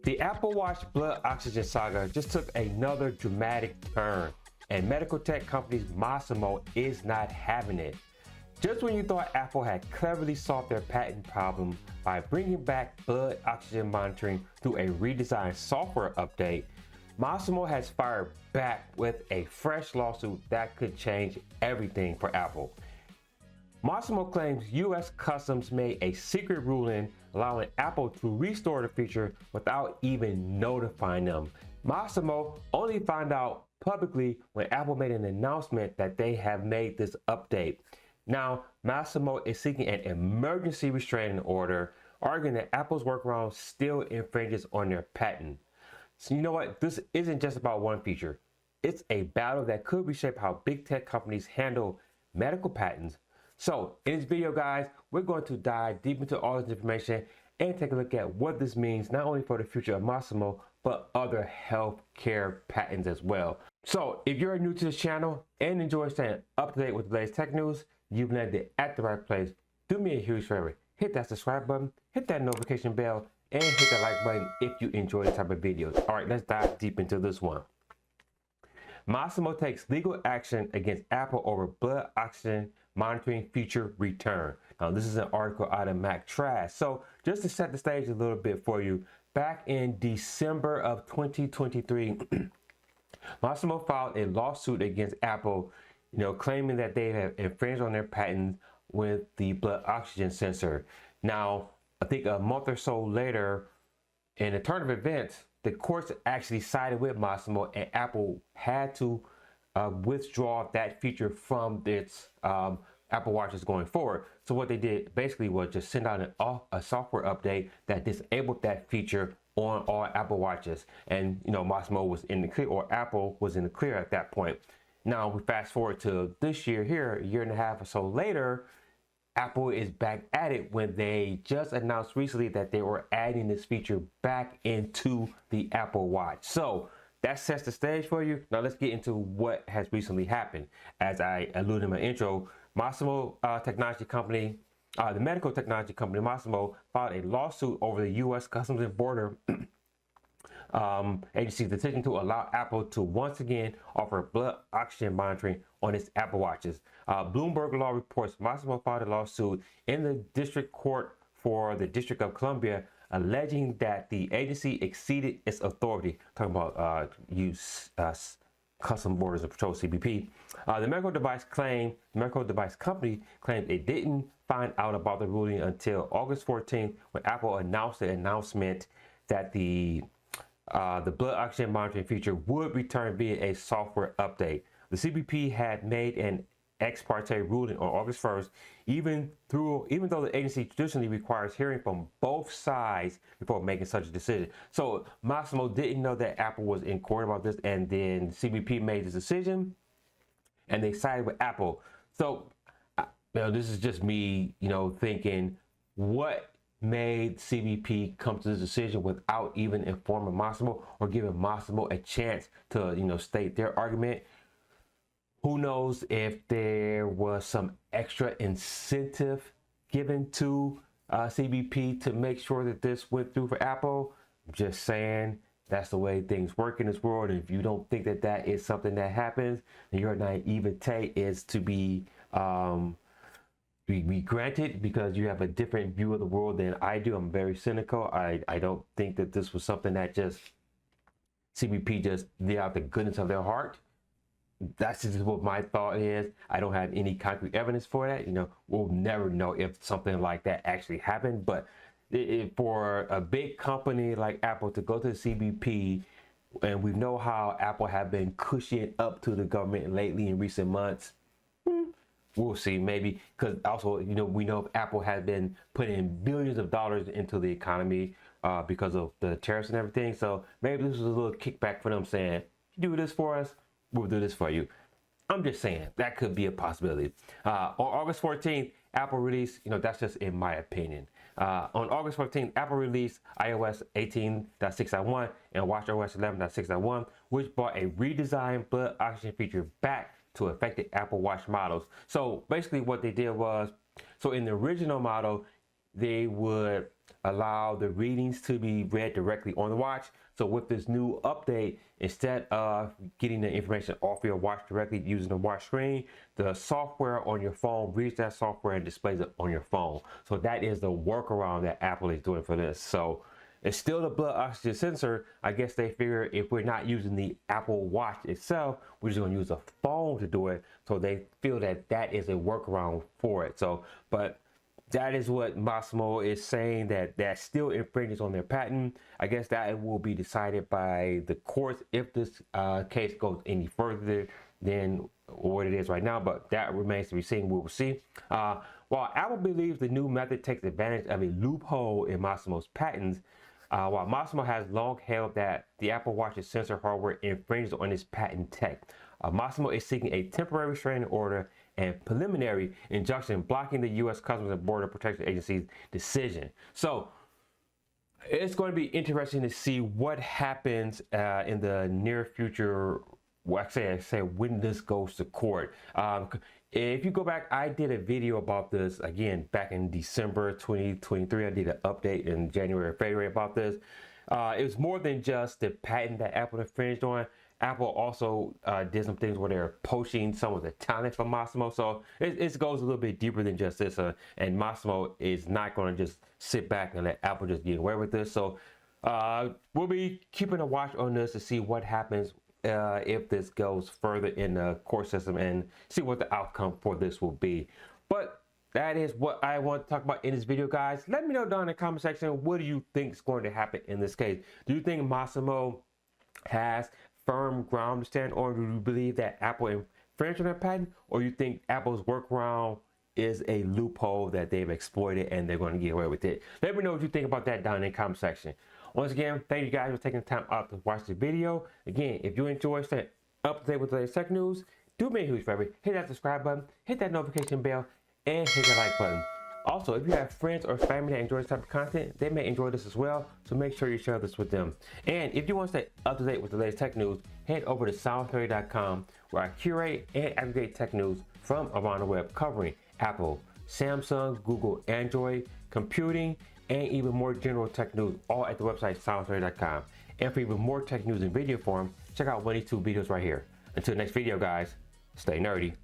The Apple Watch blood oxygen saga just took another dramatic turn, and medical tech company Masimo is not having it. Just when you thought Apple had cleverly solved their patent problem by bringing back blood oxygen monitoring through a redesigned software update, Masimo has fired back with a fresh lawsuit that could change everything for Apple. Masimo claims U.S. Customs made a secret ruling allowing Apple to restore the feature without even notifying them. Masimo only found out publicly when Apple made an announcement that they have made this update. Now, Masimo is seeking an emergency restraining order, arguing that Apple's workaround still infringes on their patent. So you know what? This isn't just about one feature. It's a battle that could reshape how big tech companies handle medical patents. So in this video, guys, we're going to dive deep into all this information and take a look at what this means, not only for the future of Masimo, but other healthcare patents as well. So if you're new to this channel and enjoy staying up to date with the latest tech news, you've landed at the right place. Do me a huge favor, hit that subscribe button, hit that notification bell, and hit that like button if you enjoy this type of videos. All right, let's dive deep into this one. Masimo takes legal action against Apple over blood oxygen monitoring feature return. Now, this is an article out of Mac Trash. So just to set the stage a little bit for you, back in December of 2023, Masimo filed a lawsuit against Apple, claiming that they have infringed on their patent with the blood oxygen sensor. Now, I think a month or so later, in a turn of events, the courts actually sided with Masimo, and Apple had to withdraw that feature from its Apple Watches going forward. So what they did basically was just send out a software update that disabled that feature on all Apple Watches. And Masimo was in the clear, or Apple was in the clear at that point. Now we fast forward to this year here, a year and a half or so later, Apple is back at it when they just announced recently that they were adding this feature back into the Apple Watch. So that sets the stage for you. Now let's get into what has recently happened. As I alluded in my intro, Masimo technology company, the medical technology company Masimo, filed a lawsuit over the U.S. Customs and Border agency's decision to allow Apple to once again offer blood oxygen monitoring on its Apple Watches. Bloomberg Law reports Masimo filed a lawsuit in the District Court for the District of Columbia, alleging that the agency exceeded its authority. Talking about Customs Borders and Patrol, CBP. The medical device company claimed it didn't find out about the ruling until August 14th, when Apple announced the announcement that the blood oxygen monitoring feature would return via a software update. The CBP had made an ex parte ruling on August 1st, even though the agency traditionally requires hearing from both sides before making such a decision. So Masimo didn't know that Apple was in court about this, and then CBP made this decision, and they sided with Apple. So this is just me, thinking, what made CBP come to this decision without even informing Masimo or giving Masimo a chance to state their argument? Who knows if there was some extra incentive given to CBP to make sure that this went through for Apple? I'm just saying, that's the way things work in this world. And if you don't think that that is something that happens, then your naivete is to be granted, because you have a different view of the world than I do. I'm very cynical. I don't think that this was something that just CBP just did out the goodness of their heart. That's just what my thought is. I don't have any concrete evidence for that. We'll never know if something like that actually happened. But for a big company like Apple to go to the CBP, and we know how Apple have been cushioning up to the government lately in recent months, we'll see. Maybe because also we know Apple has been putting billions of dollars into the economy because of the tariffs and everything. So maybe this was a little kickback for them, saying, "You do this for us, we'll do this for you." I'm just saying that could be a possibility. On August 14th, Apple released, that's just in my opinion. On August 14th, Apple released iOS 18.6.1 and watchOS 11.6.1, which brought a redesigned blood oxygen feature back to affected Apple Watch models. So basically what they did was, so in the original model, they would allow the readings to be read directly on the watch. So with this new update, instead of getting the information off your watch directly using the watch screen, the software on your phone reads that software and displays it on your phone. So that is the workaround that Apple is doing for this. So it's still the blood oxygen sensor. I guess they figure if we're not using the Apple Watch itself, we're just going to use a phone to do it. So they feel that that is a workaround for it. So, but that is what Masimo is saying, that still infringes on their patent. I guess that will be decided by the courts if this case goes any further than what it is right now, but that remains to be seen. We will see. While Apple believes the new method takes advantage of a loophole in Masimo's patents, while Masimo has long held that the Apple Watch's sensor hardware infringes on its patent tech, Masimo is seeking a temporary restraining order and preliminary injunction blocking the U.S. Customs and Border Protection Agency's decision. So it's going to be interesting to see what happens in the near future. Well, I say when this goes to court. If you go back, I did a video about this again back in December 2023. I did an update in January or February about this. It was more than just the patent that Apple infringed on. Apple also did some things where they're poaching some of the talent from Masimo. So it goes a little bit deeper than just this. And Masimo is not going to just sit back and let Apple just get away with this. So we'll be keeping a watch on this to see what happens if this goes further in the court system and see what the outcome for this will be. But that is what I want to talk about in this video, guys. Let me know down in the comment section, what do you think is going to happen in this case? Do you think Masimo has firm ground to stand, or do you believe that Apple infringed on their patent, or you think Apple's workaround is a loophole that they've exploited and they're going to get away with it? Let me know what you think about that down in the comment section. Once again, thank you guys for taking the time out to watch the video. Again, if you enjoy staying up to date with the latest tech news, do me a huge favor, hit that subscribe button, hit that notification bell, and hit the like button. Also, if you have friends or family that enjoy this type of content, they may enjoy this as well, so make sure you share this with them. And if you want to stay up to date with the latest tech news, head over to SoundTherapy.com, where I curate and aggregate tech news from around the web covering Apple, Samsung, Google, Android, computing, and even more general tech news, all at the website SoundTherapy.com. And for even more tech news in video form, check out one of these two videos right here. Until next video, guys, stay nerdy.